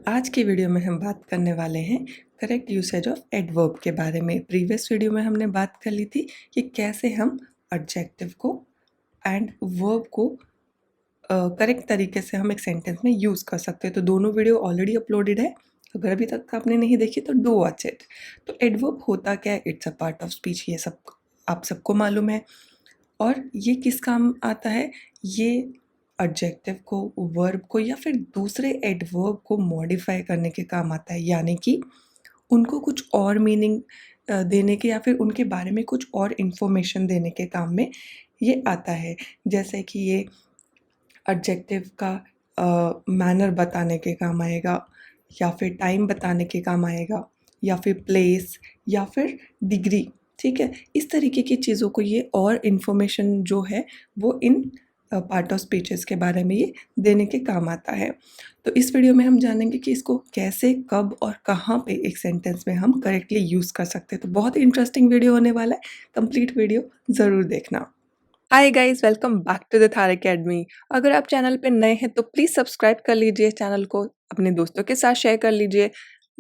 आज की वीडियो में हम बात करने वाले हैं करेक्ट यूसेज ऑफ एडवर्ब के बारे में। प्रीवियस वीडियो में हमने बात कर ली थी कि कैसे हम एडजेक्टिव को एंड वर्ब को करेक्ट तरीके से हम एक सेंटेंस में यूज़ कर सकते हैं। तो दोनों वीडियो ऑलरेडी अपलोडेड है, अगर अभी तक आपने नहीं देखी तो डू वॉच इट। तो एडवर्ब होता क्या है? It's a part of speech, ये सब आप सबको मालूम है। और ये किस काम आता है? ये एडजेक्टिव को, वर्ब को या फिर दूसरे एडवर्ब को मॉडिफाई करने के काम आता है, यानी कि उनको कुछ और मीनिंग देने के या फिर उनके बारे में कुछ और इन्फॉर्मेशन देने के काम में ये आता है। जैसे कि ये एडजेक्टिव का मैनर बताने के काम आएगा, या फिर टाइम बताने के काम आएगा, या फिर प्लेस, या फिर डिग्री। ठीक है, इस तरीके की चीज़ों को ये और इन्फॉर्मेशन जो है वो इन पार्ट ऑफ स्पीचेस के बारे में ये देने के काम आता है। तो इस वीडियो में हम जानेंगे कि इसको कैसे, कब और कहाँ पे एक सेंटेंस में हम करेक्टली यूज़ कर सकते हैं। तो बहुत ही इंटरेस्टिंग वीडियो होने वाला है, कंप्लीट वीडियो ज़रूर देखना। Hi guys, welcome back to the Thar academy. अगर आप चैनल पे नए हैं तो प्लीज़ सब्सक्राइब कर लीजिए चैनल को, अपने दोस्तों के साथ शेयर कर लीजिए।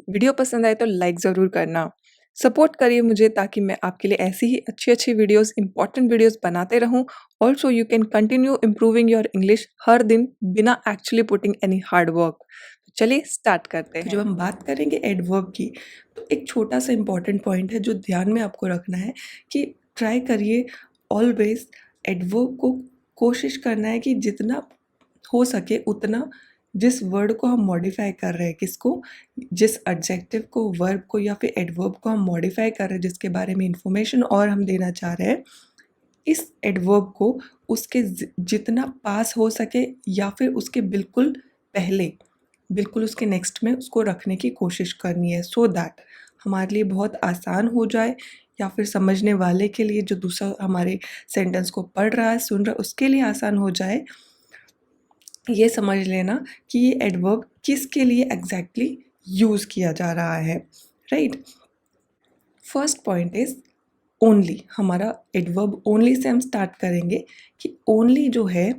वीडियो पसंद आए तो लाइक ज़रूर करना। सपोर्ट करिए मुझे ताकि मैं आपके लिए ऐसी ही अच्छी-अच्छी वीडियोस, इंपॉर्टेंट वीडियोस बनाते रहूं। Also you can continue improving your English हर दिन बिना actually putting any hard work. चलिए स्टार्ट करते हैं। जब हम बात करेंगे एडवर्ब की, तो एक छोटा सा इम्पॉर्टेंट पॉइंट है जो ध्यान में आपको रखना है कि ट्राई करिए ऑलवेज एडवर्ब को, कोशिश करना है कि जितना हो सके उतना जिस वर्ड को हम मॉडिफाई कर रहे हैं, किसको, जिस एडजेक्टिव को, वर्ब को या फिर एडवर्ब को हम मॉडिफाई कर रहे हैं, जिसके बारे में इंफॉर्मेशन और हम देना चाह रहे हैं, इस एडवर्ब को उसके जितना पास हो सके या फिर उसके बिल्कुल पहले, बिल्कुल उसके नेक्स्ट में उसको रखने की कोशिश करनी है, सो दैट हमारे लिए बहुत आसान हो जाए, या फिर समझने वाले के लिए, जो दूसरा हमारे सेंटेंस को पढ़ रहा है, सुन रहा है, उसके लिए आसान हो जाए ये समझ लेना कि ये एडवर्ब किसके लिए एग्जैक्टली यूज़ किया जा रहा है, right. First point is only. हमारा एडवर्ब ओनली से हम स्टार्ट करेंगे कि ओनली जो है,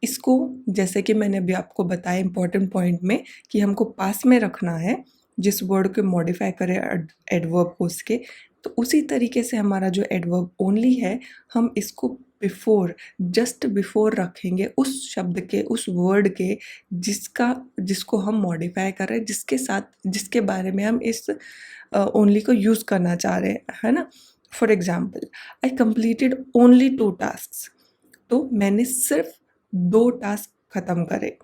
इसको जैसे कि मैंने अभी आपको बताया इंपॉर्टेंट पॉइंट में कि हमको पास में रखना है, जिस वर्ड को मॉडिफाई करें एडवर्ब को उसके, तो उसी तरीके से हमारा जो एडवर्ब ओनली है, हम इसको बिफोर, जस्ट बिफोर रखेंगे उस शब्द के, उस वर्ड के जिसको हम मॉडिफाई कर रहे हैं, जिसके साथ, जिसके बारे में हम इस ओनली को यूज़ करना चाह रहे हैं, है ना। For example, I completed only 2 task. तो मैंने सिर्फ 2 टास्क खत्म करे।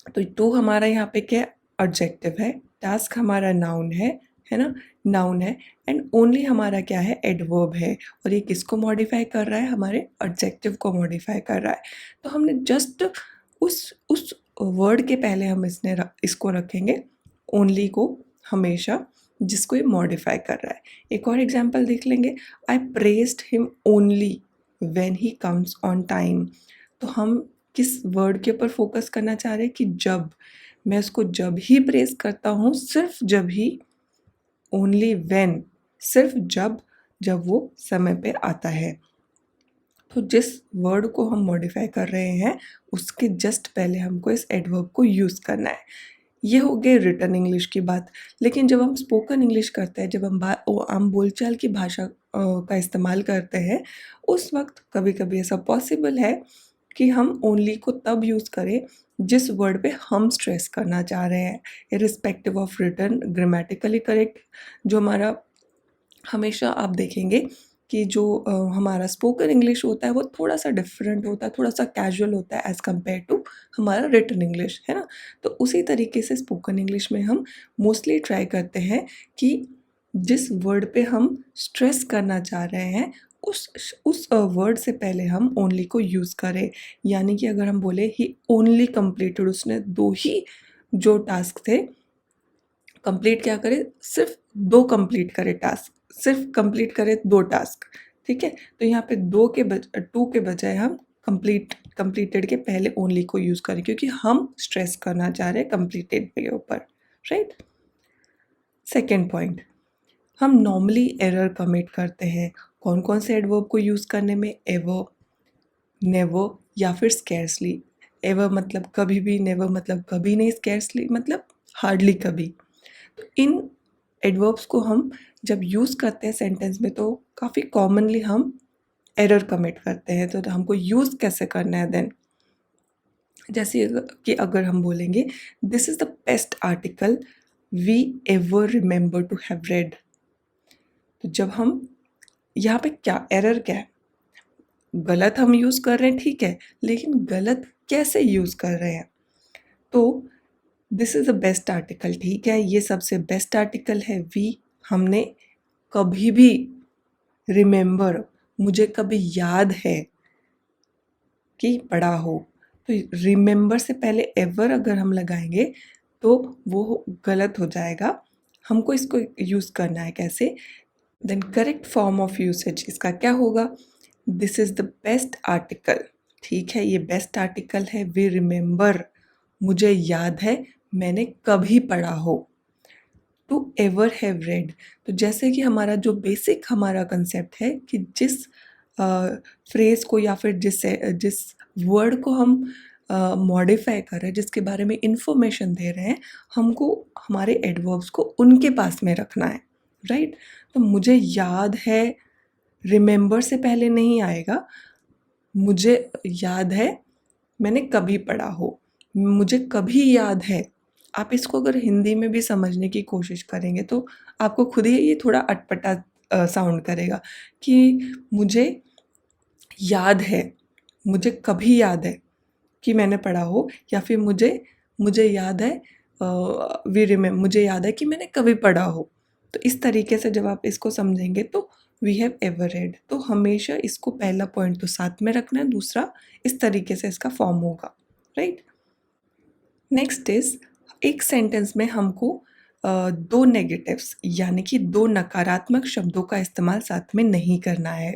तो 2 हमारा यहाँ पे क्या एडजेक्टिव है, टास्क हमारा नाउन है ना, नाउन है, एंड ओनली हमारा क्या है, एडवर्ब है। और ये किसको मॉडिफाई कर रहा है, हमारे एडजेक्टिव को मॉडिफाई कर रहा है। तो हमने जस्ट उस वर्ड के पहले हम इसको रखेंगे, ओनली को हमेशा, जिसको ये मॉडिफाई कर रहा है। एक और एग्जांपल देख लेंगे, I praised him only when he comes on time. तो हम किस वर्ड के ऊपर फोकस करना चाह रहे हैं कि जब, मैं उसको जब ही प्रेज करता हूँ, सिर्फ जब ही, ओनली व्हेन, सिर्फ जब, जब वो समय पे आता है। तो जिस वर्ड को हम मॉडिफाई कर रहे हैं उसके जस्ट पहले हमको इस एडवर्ब को यूज़ करना है। ये हो गई रिटन इंग्लिश की बात। लेकिन जब हम स्पोकन इंग्लिश करते हैं, जब हम आम बोलचाल की भाषा का इस्तेमाल करते हैं, उस वक्त कभी कभी ऐसा पॉसिबल है कि हम ओनली को तब यूज़ करें जिस वर्ड पे हम स्ट्रेस करना चाह रहे हैं, irrespective of written, grammatically correct. जो हमारा, हमेशा आप देखेंगे कि जो हमारा स्पोकन इंग्लिश होता है वो थोड़ा सा डिफरेंट होता है, थोड़ा सा कैजुअल होता है एज़ कम्पेयर टू हमारा रिटन इंग्लिश, है ना। तो उसी तरीके से स्पोकन इंग्लिश में हम मोस्टली ट्राई करते हैं कि जिस वर्ड पे हम स्ट्रेस करना चाह रहे हैं उस वर्ड से पहले हम ओनली को यूज़ करें। यानी कि अगर हम बोले ही ओनली कंप्लीटेड, उसने 2 ही जो टास्क थे कंप्लीट क्या करे, सिर्फ 2 कंप्लीट करे टास्क, सिर्फ कंप्लीट करे 2 टास्क, ठीक है। तो यहाँ पे 2 के बजाय हम कंप्लीटेड के पहले ओनली को यूज़ करें, क्योंकि हम स्ट्रेस करना चाह रहे हैं कंप्लीटेड के ऊपर, राइट। सेकेंड पॉइंट, हम नॉर्मली एरर कमिट करते हैं कौन कौन से एडवर्ब को यूज़ करने में, एवर, नेवर या फिर स्कैर्सली। एवर मतलब कभी भी, नेवर मतलब कभी नहीं, स्कैर्सली मतलब हार्डली कभी। तो इन एडवर्ब्स को हम जब यूज़ करते हैं सेंटेंस में तो काफ़ी कॉमनली हम एरर कमिट करते हैं। तो हमको यूज़ कैसे करना है देन, जैसे कि अगर हम बोलेंगे this is the best article we ever remember to have read, तो जब हम यहाँ पे क्या एरर क्या है, गलत हम यूज़ कर रहे हैं ठीक है, लेकिन गलत कैसे यूज़ कर रहे हैं। तो this is the best article, ठीक है, ये सबसे बेस्ट आर्टिकल है। वी, हमने कभी भी, रिमेंबर, मुझे कभी याद है कि पढ़ा हो। तो रिमेंबर से पहले एवर अगर हम लगाएंगे तो वो गलत हो जाएगा। हमको इसको यूज़ करना है कैसे, then correct form of usage इसका क्या होगा, this is the best article, ठीक है, ये बेस्ट आर्टिकल है। वी रिमेंबर, मुझे याद है, मैंने कभी पढ़ा हो। टू एवर हैव रेड, तो जैसे कि हमारा जो बेसिक हमारा कंसेप्ट है कि जिस फ्रेज़ को या फिर जिस वर्ड को हम मॉडिफाई कर रहे हैं, जिसके बारे में इंफॉर्मेशन दे रहे हैं, हमको हमारे एडवर्ब्स को उनके पास में रखना है, राइट। तो मुझे याद है, रिमेंबर से पहले नहीं आएगा, मुझे याद है, मैंने कभी पढ़ा हो, मुझे कभी याद है। आप इसको अगर हिंदी में भी समझने की कोशिश करेंगे तो आपको खुद ही ये थोड़ा अटपटा साउंड करेगा कि मुझे याद है, मुझे कभी याद है कि मैंने पढ़ा हो, या फिर मुझे याद है, मुझे याद है कि मैंने कभी पढ़ा हो। तो इस तरीके से जब आप इसको समझेंगे तो वी हैव एवर रेड, तो हमेशा इसको पहला पॉइंट तो साथ में रखना है, दूसरा इस तरीके से इसका फॉर्म होगा, राइट। नेक्स्ट इज, एक सेंटेंस में हमको दो नेगेटिव्स यानी कि दो नकारात्मक शब्दों का इस्तेमाल साथ में नहीं करना है।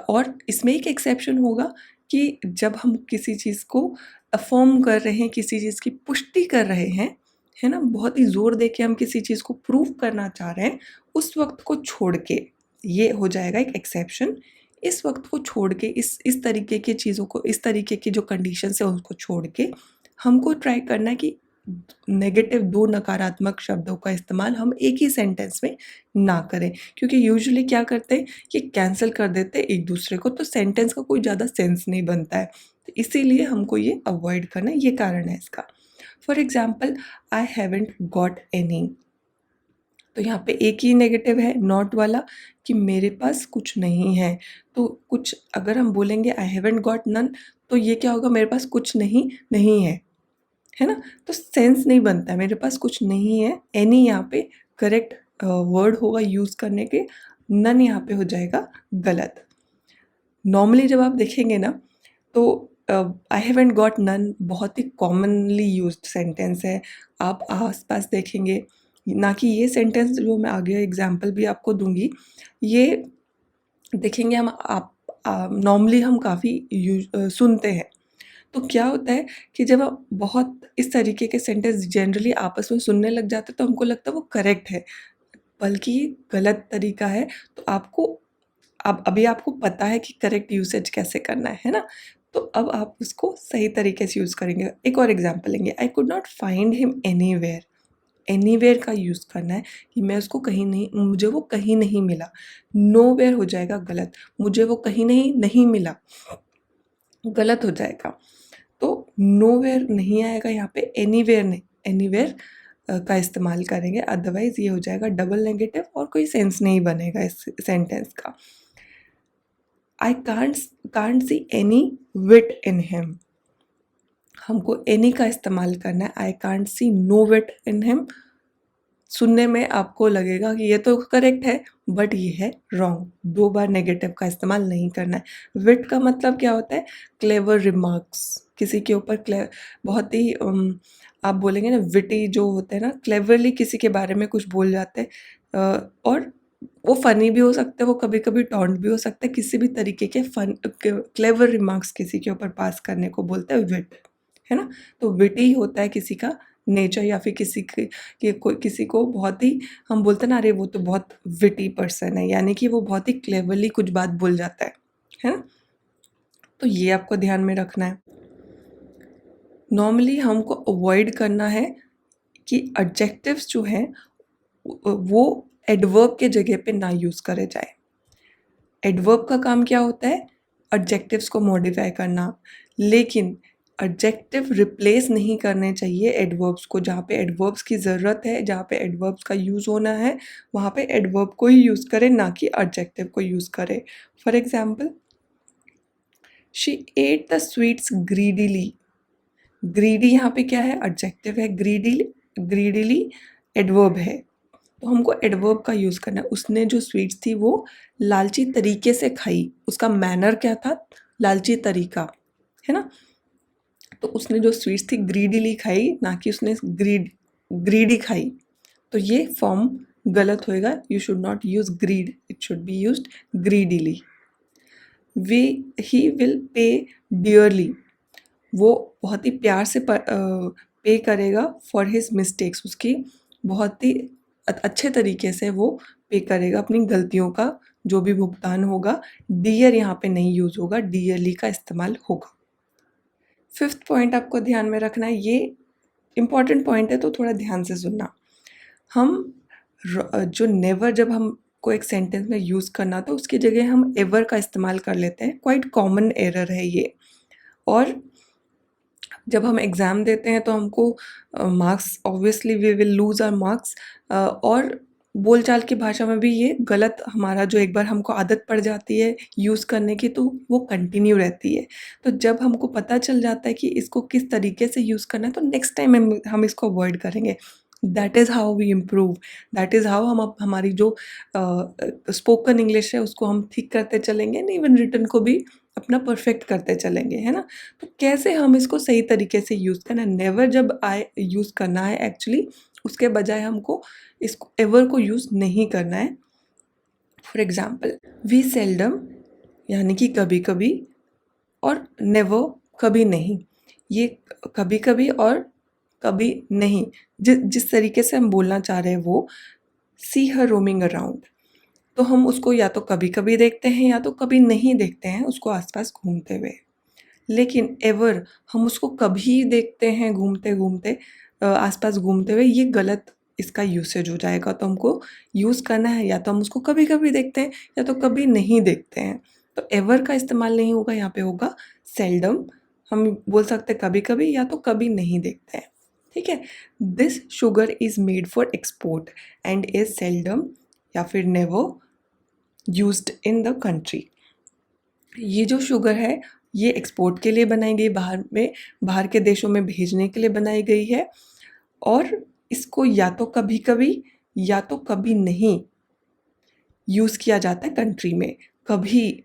और इसमें एक एक्सेप्शन होगा कि जब हम किसी चीज़ को अफ़र्म कर रहे हैं, किसी चीज़ की पुष्टि कर रहे हैं, है ना? बहुत ही ज़ोर दे के हम किसी चीज़ को प्रूव करना चाह रहे हैं, उस वक़्त को छोड़ के, ये हो जाएगा एक एक्सेप्शन। इस वक़्त को छोड़ के, इस तरीके की चीज़ों को, इस तरीके की जो कंडीशंस है उसको छोड़ के, हमको ट्राई करना है कि नेगेटिव, दो नकारात्मक शब्दों का इस्तेमाल हम एक ही सेंटेंस में ना करें। क्योंकि यूजुअली क्या करते हैं, ये कैंसल कर देते हैं एक दूसरे को, तो सेंटेंस का कोई ज़्यादा सेंस नहीं बनता है। तो इसीलिए हमको ये अवॉइड करना है, ये कारण है इसका। For example, I haven't got any, तो यहाँ पे एक ही नेगेटिव है नॉट वाला, कि मेरे पास कुछ नहीं है। तो कुछ अगर हम बोलेंगे आई हैवेंट गॉट नन, तो ये क्या होगा, मेरे पास कुछ नहीं है ना? तो सेंस नहीं बनता है, मेरे पास कुछ नहीं है। एनी यहाँ पे करेक्ट वर्ड होगा यूज़ करने के, नन यहाँ पे हो जाएगा गलत। नॉर्मली जब आप देखेंगे ना तो आई हैवेंट गॉट नन बहुत ही कॉमनली यूज्ड सेंटेंस है। आप आस-पास देखेंगे, ना कि ये सेंटेंस जो मैं आगे एग्जांपल भी आपको दूँगी, ये देखेंगे हम, आप नॉर्मली हम काफ़ी सुनते हैं। तो क्या होता है कि जब आप बहुत इस तरीके के सेंटेंस जनरली आपस में सुनने लग जाते हैं तो हमको लगता है वो करेक्ट है, बल्कि ये गलत तरीका है। तो आपको, अब अभी आपको पता है कि करेक्ट यूसेज कैसे करना है ना? तो अब आप उसको सही तरीके से यूज़ करेंगे। एक और एग्जांपल लेंगे, I could not find him anywhere. Anywhere का यूज़ करना है कि मैं उसको कहीं नहीं, मुझे वो कहीं नहीं मिला। नोवेयर हो जाएगा गलत, मुझे वो कहीं नहीं मिला, गलत हो जाएगा। तो नोवेयर नहीं आएगा यहाँ पे, एनीवेयर नहीं, एनीवेयर का इस्तेमाल करेंगे, अदरवाइज़ ये हो जाएगा डबल नेगेटिव और कोई सेंस नहीं बनेगा इस सेंटेंस का। I can't see any wit in him, हमको एनी का इस्तेमाल करना है। I can't see no wit in him, सुनने में आपको लगेगा कि ये तो करेक्ट है, बट ये है रॉन्ग, दो बार नेगेटिव का इस्तेमाल नहीं करना है। विट का मतलब क्या होता है, क्लेवर रिमार्क्स, किसी के ऊपर बहुत ही आप बोलेंगे ना विटी जो होते हैं ना, क्लेवरली किसी के बारे में कुछ बोल जाते हैं, और वो फ़नी भी हो सकते हैं, वो कभी-कभी टॉन्ट भी हो सकता है, किसी भी तरीके के क्लेवर रिमार्क्स किसी के ऊपर पास करने को बोलते हैं विट, है ना? तो विटी होता है किसी का नेचर, या फिर किसी को बहुत ही, हम बोलते हैं ना, अरे वो तो बहुत विटी पर्सन है, यानी कि वो बहुत ही क्लेवरली कुछ बात बोल जाता है ना? तो ये आपको ध्यान में रखना है। नॉर्मली हमको अवॉइड करना है कि एडजेक्टिव्स जो हैं वो एडवर्ब के जगह पे ना यूज़ करे जाए। एडवर्ब का काम क्या होता है? एडजेक्टिव्स को मॉडिफाई करना, लेकिन एडजेक्टिव रिप्लेस नहीं करने चाहिए एडवर्ब्स को। जहाँ पे एडवर्ब्स की ज़रूरत है, जहाँ पे एडवर्ब्स का यूज़ होना है, वहाँ पे एडवर्ब को ही यूज़ करें, ना कि एडजेक्टिव को यूज़ करें। For example, she at the sweets greedily. Greedy यहाँ पे क्या है? एडजेक्टिव है। ग्रीडीली एडवर्ब है, तो हमको एडवर्ब का यूज़ करना है। उसने जो स्वीट्स थी वो लालची तरीके से खाई। उसका मैनर क्या था? लालची तरीका, है ना? तो उसने जो स्वीट्स थी ग्रीडीली खाई, ना कि उसने ग्रीडी खाई। तो ये फॉर्म गलत होएगा। You should not use greed, it should be used greedily. He will pay dearly. वो बहुत ही प्यार से पे करेगा फॉर हिज मिस्टेक्स। उसकी बहुत ही अच्छे तरीके से वो पे करेगा अपनी गलतियों का जो भी भुगतान होगा। डियर यहाँ पे नहीं यूज़ होगा, डियरली का इस्तेमाल होगा। फिफ्थ पॉइंट आपको ध्यान में रखना है, ये इम्पॉर्टेंट पॉइंट है तो थोड़ा ध्यान से सुनना। हम जो नेवर जब हमको एक सेंटेंस में यूज़ करना तो उसकी जगह हम एवर का इस्तेमाल कर लेते हैं। क्वाइट कॉमन एरर है ये। और जब हम एग्ज़ाम देते हैं तो हमको marks, obviously we will lose our marks. और बोलचाल की भाषा में भी ये गलत, हमारा जो एक बार हमको आदत पड़ जाती है यूज़ करने की तो वो कंटिन्यू रहती है। तो जब हमको पता चल जाता है कि इसको किस तरीके से यूज़ करना है तो नेक्स्ट टाइम हम इसको अवॉइड करेंगे। That is how we improve. That is how हम हमारी जो स्पोकन इंग्लिश है उसको हम ठीक करते चलेंगे, एंड इवन रिटन को भी अपना परफेक्ट करते चलेंगे, है ना? तो कैसे हम इसको सही तरीके से यूज़ करना है? नेवर जब आए यूज़ करना है एक्चुअली, उसके बजाय हमको इसको एवर को यूज़ नहीं करना है। फॉर एग्जाम्पल, वी सेल्डम यानी कि कभी कभी, और नेवर कभी नहीं। ये कभी कभी और कभी नहीं, जिस तरीके से हम बोलना चाह रहे हैं वो, सी हर रोमिंग अराउंड, तो हम उसको या तो कभी कभी देखते हैं या तो कभी नहीं देखते हैं उसको आसपास घूमते हुए। लेकिन एवर, हम उसको कभी देखते हैं घूमते घूमते, आसपास घूमते हुए, ये गलत इसका यूसेज हो जाएगा। तो हमको यूज़ करना है या तो हम उसको कभी कभी देखते हैं या तो कभी नहीं देखते हैं। तो एवर का इस्तेमाल नहीं होगा, यहाँ पे होगा सेल्डम। हम बोल सकते हैं कभी कभी या तो कभी नहीं देखते हैं। ठीक है। This sugar is made for export and is seldom या फिर never used in the country. ये जो शुगर है ये एक्सपोर्ट के लिए बनाई गई, बाहर के देशों में भेजने के लिए बनाई गई है, और इसको या तो कभी कभी या तो कभी नहीं यूज़ किया जाता है कंट्री में। कभी,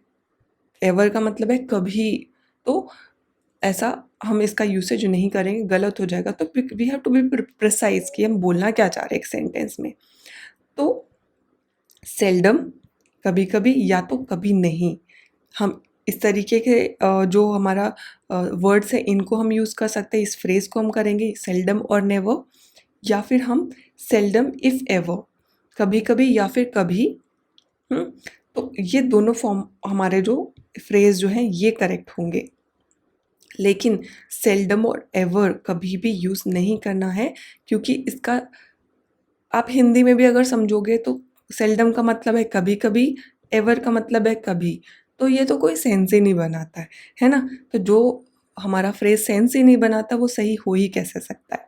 एवर का मतलब है कभी, तो ऐसा हम इसका यूसेज नहीं करेंगे, गलत हो जाएगा। तो we have to be precise कि हम बोलना क्या चाह रहे हैं एक सेंटेंस में। तो सेल्डम कभी कभी या तो कभी नहीं, हम इस तरीके के जो हमारा वर्ड्स है इनको हम यूज़ कर सकते हैं। इस फ्रेज़ को हम करेंगे सेल्डम और नेवर, या फिर हम सेल्डम इफ़ एवर, कभी कभी या फिर कभी। तो ये दोनों फॉर्म हमारे जो फ्रेज़ जो हैं ये करेक्ट होंगे। लेकिन सेल्डम और एवर कभी भी यूज़ नहीं करना है, क्योंकि इसका आप हिंदी में भी अगर समझोगे तो सेल्डम का मतलब है कभी कभी, एवर का मतलब है कभी, तो ये तो कोई सेंस ही नहीं बनाता है ना? तो जो हमारा फ्रेज सेंस ही नहीं बनाता वो सही हो ही कैसे सकता है?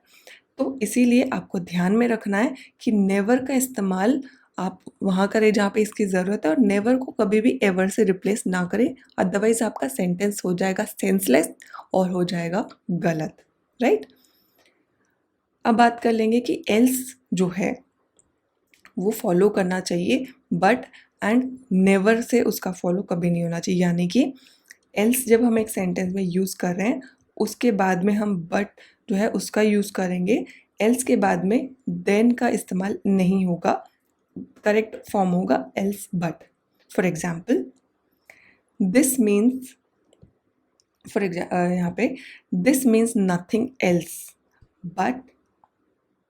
तो इसीलिए आपको ध्यान में रखना है कि नेवर का इस्तेमाल आप वहाँ करें जहाँ पे इसकी ज़रूरत है, और नेवर को कभी भी एवर से रिप्लेस ना करें, अदरवाइज आपका सेंटेंस हो जाएगा सेंसलेस और हो जाएगा गलत, राइट? अब बात कर लेंगे कि एल्स जो है वो फॉलो करना चाहिए, बट एंड नेवर से उसका फॉलो कभी नहीं होना चाहिए। यानी कि एल्स जब हम एक सेंटेंस में यूज़ कर रहे हैं उसके बाद में हम बट जो है उसका यूज़ करेंगे, एल्स के बाद में देन का इस्तेमाल नहीं होगा। करेक्ट फॉर्म होगा else but. For example, this means, यहाँ पे this means nothing else but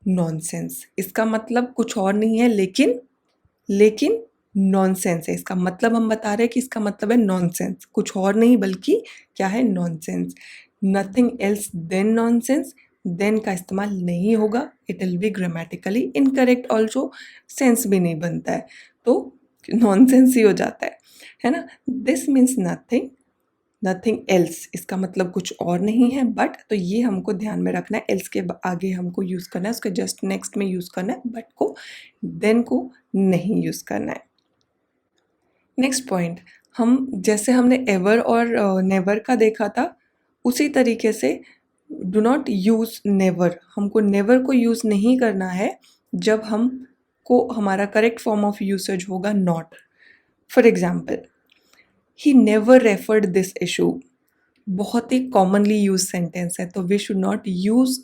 nonsense. इसका मतलब कुछ और नहीं है लेकिन नॉनसेंस है। इसका मतलब हम बता रहे हैं कि इसका मतलब है नॉनसेंस, कुछ और नहीं बल्कि क्या है, nonsense. Nothing else than nonsense, then का इस्तेमाल नहीं होगा, it will be grammatically incorrect also, sense भी नहीं बनता है, तो नॉनसेंस ही हो जाता है ना। This means nothing, nothing else, इसका मतलब कुछ और नहीं है बट, तो ये हमको ध्यान में रखना है, एल्स के आगे हमको यूज़ करना है, उसके जस्ट नेक्स्ट में यूज़ करना है बट को, देन को नहीं यूज़ करना है। नेक्स्ट पॉइंट, हम जैसे हमने एवर और नेवर का देखा था, उसी तरीके से डू नॉट यूज़ नेवर, हमको नेवर को यूज़ नहीं करना है जब हम को हमारा करेक्ट फॉर्म ऑफ यूसेज होगा not. For example, he never referred this issue, बहुत ही कॉमनली यूज सेंटेंस है, तो we should not use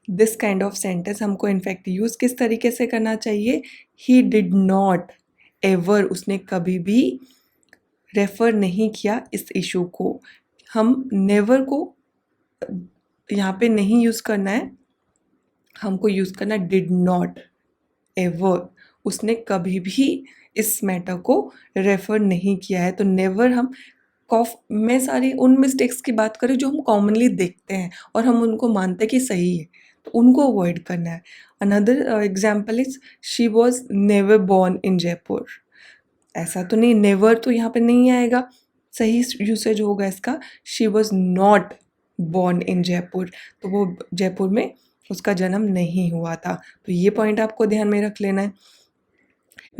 this kind of sentence. हमको इनफैक्ट यूज किस तरीके से करना चाहिए, ही डिड नॉट एवर, उसने कभी भी रेफर नहीं किया इस इशू को। हम नेवर को यहाँ पे नहीं यूज करना है, हमको यूज करना डिड नॉट एवर, उसने कभी भी इस मैटर को रेफर नहीं किया है। तो नेवर हम मैं सारी उन मिस्टेक्स की बात करें जो हम कॉमनली देखते हैं और हम उनको मानते हैं कि सही है, तो उनको अवॉइड करना है। Another example is she was never born in Jaipur, ऐसा तो नहीं, नेवर तो यहाँ पे नहीं आएगा, सही यूसेज होगा इसका, she was not born in Jaipur, तो वो जयपुर में उसका जन्म नहीं हुआ था, तो ये पॉइंट आपको ध्यान में रख लेना है।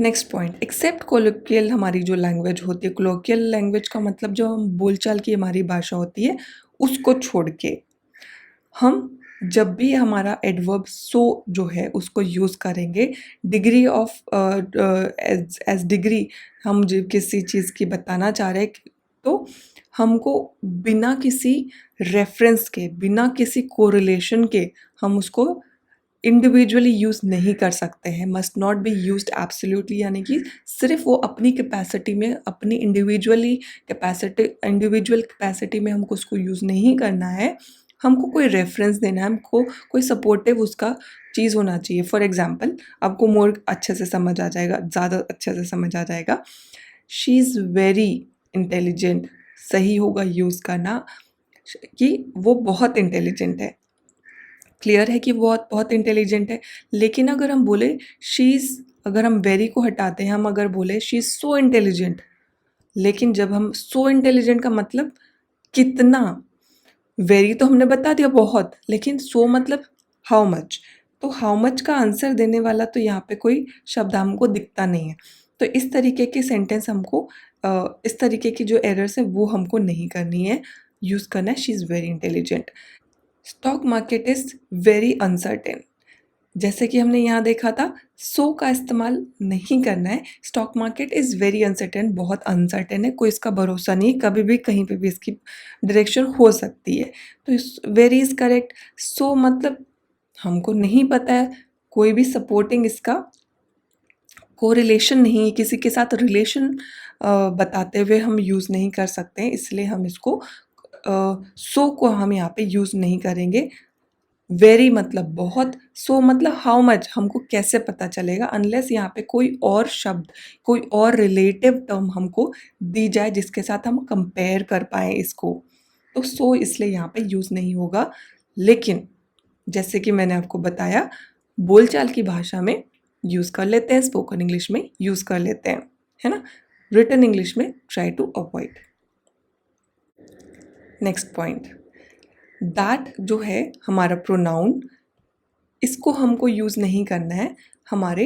नेक्स्ट पॉइंट, एक्सेप्ट कोलोकियल, हमारी जो लैंग्वेज होती है, कोलोकियल लैंग्वेज का मतलब जो हम बोलचाल की हमारी भाषा होती है उसको छोड़ के हम जब भी हमारा एडवर्ब सो जो है उसको यूज़ करेंगे, डिग्री ऑफ एज डिग्री, हम जो किसी चीज़ की बताना चाह रहे हैं तो हमको बिना किसी रेफरेंस के, बिना किसी कोरिलेशन के हम उसको इंडिविजुअली यूज़ नहीं कर सकते हैं, must not be used absolutely, यानी कि सिर्फ वो अपनी कैपेसिटी में, अपनी इंडिविजुअल कैपेसिटी में हमको उसको यूज़ नहीं करना है, हमको कोई रेफरेंस देना है, हमको कोई सपोर्टिव उसका चीज़ होना चाहिए। फॉर एग्जाम्पल, आपको मोर अच्छे से समझ आ जाएगा, ज़्यादा अच्छे से समझ आ जाएगा, शी इज़ वेरी इंटेलिजेंट, सही होगा यूज़ करना कि वो बहुत इंटेलिजेंट है, क्लियर है कि बहुत बहुत इंटेलिजेंट है। लेकिन अगर हम बोले शी इज़, अगर हम वेरी को हटाते हैं, हम अगर बोले शी इज़ सो इंटेलिजेंट, लेकिन जब हम सो इंटेलिजेंट का मतलब कितना, वेरी तो हमने बता दिया बहुत, लेकिन सो मतलब हाउ मच, तो हाउ मच का आंसर देने वाला तो यहाँ पे कोई शब्द हमको दिखता नहीं है। तो इस तरीके के सेंटेंस हमको इस तरीके की जो एरर्स है वो हमको नहीं करनी है, यूज़ करना है she is very intelligent. Stock market is very uncertain, जैसे कि हमने यहाँ देखा था, सो का इस्तेमाल नहीं करना है, stock market is very uncertain, बहुत अनसर्टेन है, कोई इसका भरोसा नहीं, कभी भी कहीं पे भी इसकी डायरेक्शन हो सकती है, तो वेरी इज़ करेक्ट। सो मतलब हमको नहीं पता है, कोई भी सपोर्टिंग इसका कोरिलेशन नहीं है, किसी के साथ रिलेशन बताते हुए हम यूज़ नहीं कर सकते हैं, इसलिए हम इसको सो को हम यहाँ पे यूज़ नहीं करेंगे। वेरी मतलब बहुत, सो मतलब हाउ मच, हमको कैसे पता चलेगा, अनलेस यहाँ पे कोई और शब्द, कोई और रिलेटिव टर्म हमको दी जाए जिसके साथ हम कंपेयर कर पाएँ इसको, तो सो इसलिए यहाँ पे यूज़ नहीं होगा। लेकिन जैसे कि मैंने आपको बताया, बोलचाल की भाषा में यूज़ कर लेते हैं, स्पोकन इंग्लिश में यूज़ कर लेते हैं, है ना। रिटन इंग्लिश में try to avoid. Next point, that जो है हमारा प्रोनाउन, इसको हमको यूज़ नहीं करना है हमारे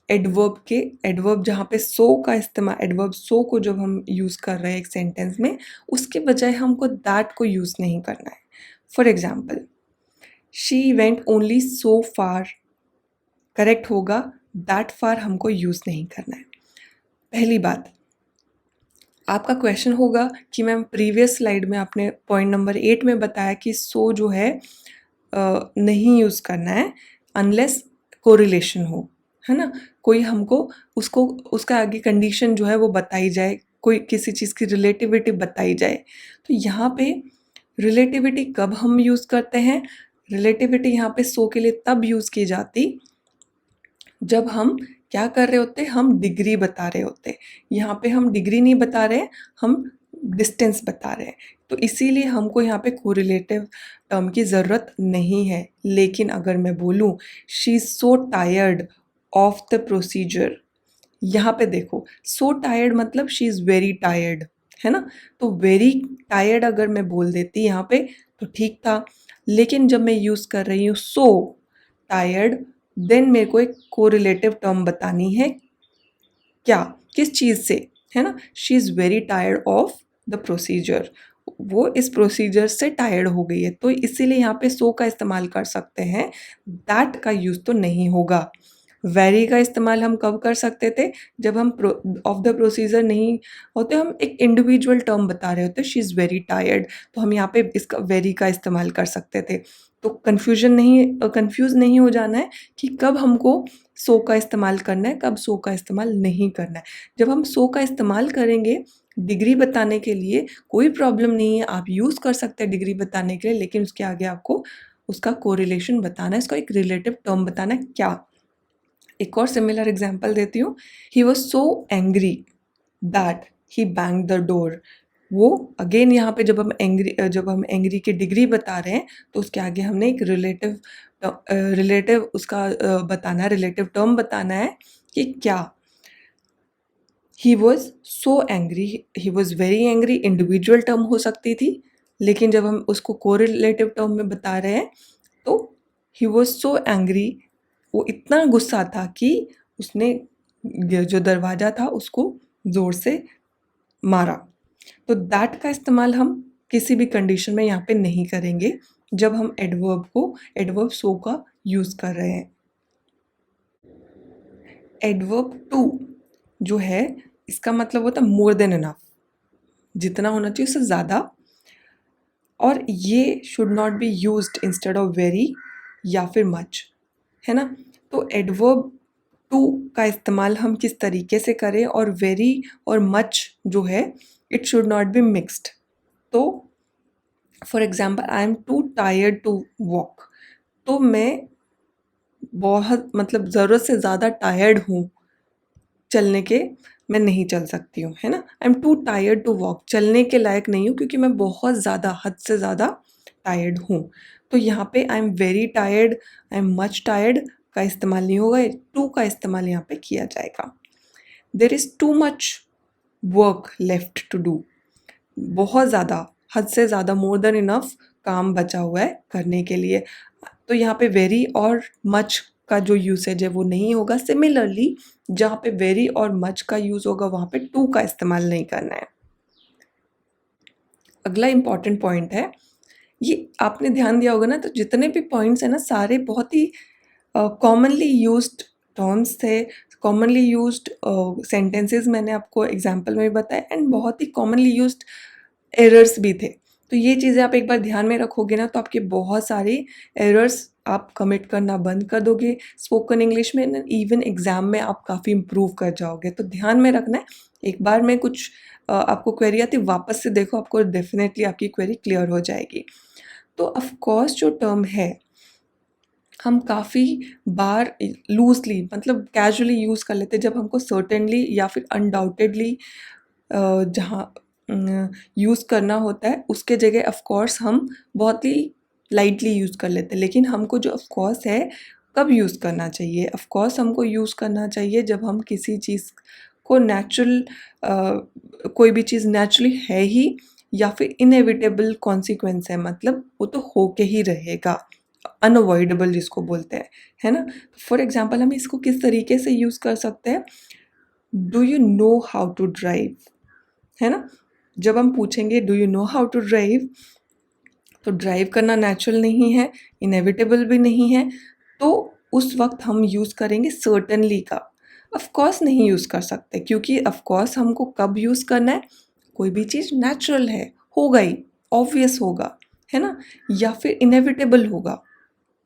एडवर्ब के, एडवर्ब जहाँ पे सो का इस्तेमाल, एडवर्ब सो को जब हम यूज़ कर रहे हैं एक सेंटेंस में, उसके बजाय हमको दैट को यूज़ नहीं करना है। For example, she went only so far, correct होगा दैट फार हमको यूज़ नहीं करना है। पहली बात, आपका क्वेश्चन होगा कि मैम प्रीवियस स्लाइड में आपने पॉइंट नंबर 8 में बताया कि सो जो है नहीं यूज़ करना है अनलेस कोरिलेशन हो, है ना, कोई हमको उसको उसका आगे कंडीशन जो है वो बताई जाए, कोई किसी चीज़ की रिलेटिविटी बताई जाए। तो यहाँ पे रिलेटिविटी कब हम यूज़ करते हैं, रिलेटिविटी यहाँ पे सो के लिए तब यूज़ की जाती जब हम क्या कर रहे होते, हम डिग्री बता रहे होते। यहाँ पे हम डिग्री नहीं बता रहे, हम डिस्टेंस बता रहे हैं। तो इसीलिए हमको यहाँ पे कोरिलेटिव टर्म की ज़रूरत नहीं है। लेकिन अगर मैं बोलूँ she is so tired of the procedure, यहाँ पे देखो सो टायर्ड मतलब शी इज़ वेरी टायर्ड, है ना? तो वेरी टायर्ड अगर मैं बोल देती यहाँ पे तो ठीक था, लेकिन जब मैं यूज़ कर रही हूँ सो टायर्ड, देन मेरे को एक कोरिलेटिव टर्म बतानी है। क्या, किस चीज़ से, है ना? She is very tired of the procedure, वो इस प्रोसीजर से टायर्ड हो गई है, तो इसीलिए यहाँ पे सो का इस्तेमाल कर सकते हैं, दैट का यूज़ तो नहीं होगा। वेरी का इस्तेमाल हम कब कर सकते थे, जब हम ऑफ द प्रोसीजर नहीं होते, हम एक इंडिविजुअल टर्म बता रहे होते, शी इज़ वेरी टायर्ड, तो हम यहाँ पे इसका वेरी का इस्तेमाल कर सकते थे। तो कंफ्यूज नहीं हो जाना है कि कब हमको सो का इस्तेमाल करना है, कब सो का इस्तेमाल नहीं करना है। जब हम सो का इस्तेमाल करेंगे डिग्री बताने के लिए, कोई प्रॉब्लम नहीं है, आप यूज़ कर सकते हैं डिग्री बताने के लिए, लेकिन उसके आगे आपको उसका कोरिलेशन बताना है, इसका एक रिलेटिव टर्म बताना है। क्या, एक और सिमिलर एग्जांपल देती हूँ। He was so angry that he bang the door. वो अगेन यहाँ पे जब हम एंग्री की डिग्री बता रहे हैं, तो उसके आगे हमने एक रिलेटिव उसका बताना है, रिलेटिव टर्म बताना है कि क्या। He was so angry, he was very angry individual term हो सकती थी, लेकिन जब हम उसको कोरिलेटिव टर्म में बता रहे हैं तो ही वॉज सो एंग्री, वो इतना गुस्सा था कि उसने जो दरवाज़ा था उसको ज़ोर से मारा। तो दैट का इस्तेमाल हम किसी भी कंडीशन में यहाँ पे नहीं करेंगे जब हम एडवर्ब सो का यूज़ कर रहे हैं। एडवर्ब टू जो है, इसका मतलब होता है मोर देन इनफ, जितना होना चाहिए उससे ज़्यादा, और ये should not be used instead of very या फिर मच, है ना? तो एडवर्ब टू का इस्तेमाल हम किस तरीके से करें, और वेरी और मच जो है it should not be mixed. तो for example I am too tired to walk, तो मैं बहुत मतलब ज़रूरत से ज़्यादा टायर्ड हूँ चलने के, मैं नहीं चल सकती हूँ, है ना? I am too tired to walk, चलने के लायक नहीं हूँ क्योंकि मैं बहुत ज़्यादा, हद से ज़्यादा टायर्ड हूँ। तो यहाँ पे I am very tired, I am much tired का इस्तेमाल नहीं होगा, टू का इस्तेमाल यहाँ पे किया जाएगा। There is too much work left to do, बहुत ज़्यादा, हद से ज़्यादा, मोर देन इनफ काम बचा हुआ है करने के लिए। तो यहाँ पे वेरी और मच का जो यूसेज है वो नहीं होगा। सिमिलरली जहाँ पे वेरी और मच का यूज़ होगा वहाँ पे टू का इस्तेमाल नहीं करना है। अगला इम्पॉर्टेंट पॉइंट है, ये आपने ध्यान दिया होगा ना, तो जितने भी पॉइंट्स हैं ना सारे बहुत ही कॉमनली यूज्ड टर्म्स थे, कॉमनली यूज्ड सेंटेंसेस मैंने आपको एग्जांपल में भी बताया, एंड बहुत ही कॉमनली यूज्ड एरर्स भी थे। तो ये चीज़ें आप एक बार ध्यान में रखोगे ना तो आपके बहुत सारे एरर्स आप कमिट करना बंद कर दोगे स्पोकन इंग्लिश में, इवन एग्ज़ाम में आप काफ़ी इम्प्रूव कर जाओगे। तो ध्यान में रखना है, एक बार में कुछ आपको क्वेरी आती वापस से देखो, आपको डेफिनेटली आपकी क्वेरी क्लियर हो जाएगी। तो ऑफकोर्स जो टर्म है हम काफ़ी बार लूजली मतलब कैजुअली यूज़ कर लेते हैं, जब हमको सर्टेनली या फिर अनडाउटेडली जहाँ यूज़ करना होता है उसके जगह ऑफकोर्स हम बहुत ही लाइटली यूज़ कर लेते हैं। लेकिन हमको जो ऑफकोर्स है कब यूज़ करना चाहिए, ऑफकोर्स हमको यूज़ करना चाहिए जब हम किसी चीज़ को कोई भी चीज़ नेचुरली है ही या फिर इनएविटेबल कॉन्सिक्वेंस है, मतलब वो तो होके ही रहेगा, अनअवॉइडेबल जिसको बोलते हैं, है ना? फॉर एग्जांपल हम इसको किस तरीके से यूज़ कर सकते हैं, do you know how to drive, है ना? जब हम पूछेंगे do you know how to drive, तो ड्राइव करना नेचुरल नहीं है, इनएविटेबल भी नहीं है, तो उस वक्त हम यूज़ करेंगे सर्टेनली का। ऑफकोर्स नहीं यूज़ कर सकते क्योंकि ऑफकोर्स हमको कब यूज़ करना है, कोई भी चीज़ नेचुरल है, होगा ही, ऑब्वियस होगा, है ना? या फिर इनएविटेबल होगा,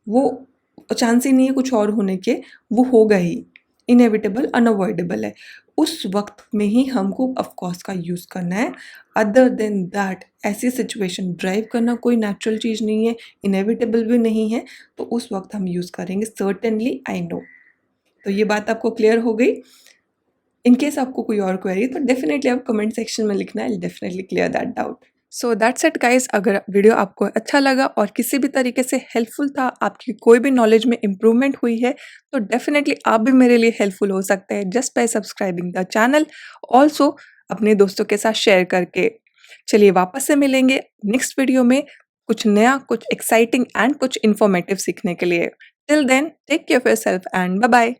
वो चांस ही नहीं है कुछ और होने के, वो होगा ही, इनएविटेबल अनअवॉइडेबल है। उस वक्त में ही हमको ऑफकोर्स का यूज़ करना है। अदर देन दैट ऐसी सिचुएशन, ड्राइव करना कोई नेचुरल चीज़ नहीं है, इनएविटेबल भी नहीं है, तो उस वक्त हम यूज़ करेंगे सर्टेनली आई नो। तो ये बात आपको क्लियर हो गई। इन केस आपको कोई और क्वेरी तो डेफिनेटली आप कमेंट सेक्शन में लिखना, I will definitely clear that doubt. So that's it guys. अगर वीडियो आपको अच्छा लगा और किसी भी तरीके से हेल्पफुल था, आपकी कोई भी नॉलेज में इम्प्रूवमेंट हुई है, तो डेफिनेटली आप भी मेरे लिए हेल्पफुल हो सकते हैं just by subscribing the channel, also अपने दोस्तों के साथ शेयर करके। चलिए वापस से मिलेंगे नेक्स्ट वीडियो में कुछ नया, कुछ एक्साइटिंग एंड कुछ इन्फॉर्मेटिव सीखने के लिए। Till then take care of yourself and bye bye.